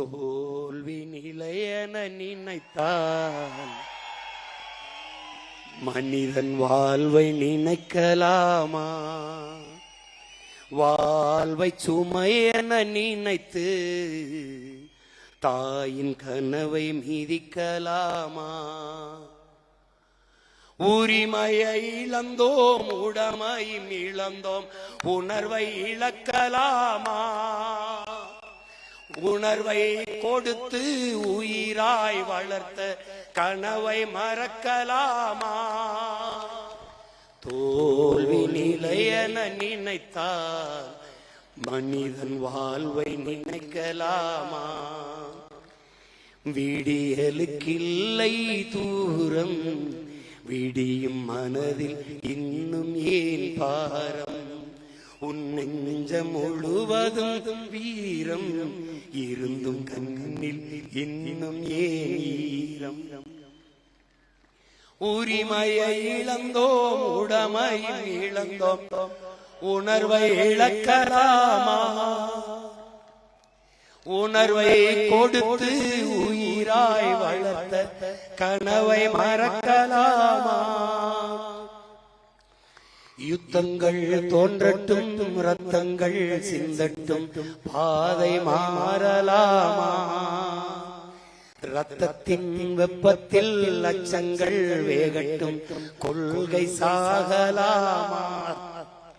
தோல்வி நிலையென நினைத்தால் மனிதன் வாழ்வை நினைக்கலாமா? வாழ்வை சுமையென நினைத்து தாயின் கனவை மிதிக்கலாமா? உரிமையை இழந்தோம், உடமையும் இழந்தோம், உணர்வை இழக்கலாமா? உணர்வை கொடுத்து உயிராய் வளர்த்த கனவை மறக்கலாமா? தோல்வி நிலையென நினைத்தால் மனிதன் வாழ்வை நினைக்கலாமா? விடியலுக்கில்லை தூரம், விடியும் மனதில் இன்னும் ஏன் பாரம்? உன் நெஞ்சம் முழுவதும் வீரம் இருந்தும் கண்ணில் இன்னும் ஏன் ஈரம்? உரிமையை இழந்தோம், உடமையும் இழந்தோம், உணர்வை இழக்கலாமா? உணர்வை கொடுத்து உயிராய் வளர்த்த கனவை மறக்கலாமா? யுத்தங்கள் தோன்றட்டும், ரத்தங்கள் சிந்தட்டும், பாதை மாறலாமா? ரத்தத்தின் வெப்பத்தில் லட்சங்கள் வேகட்டும், கொள்கை சாகலாமா?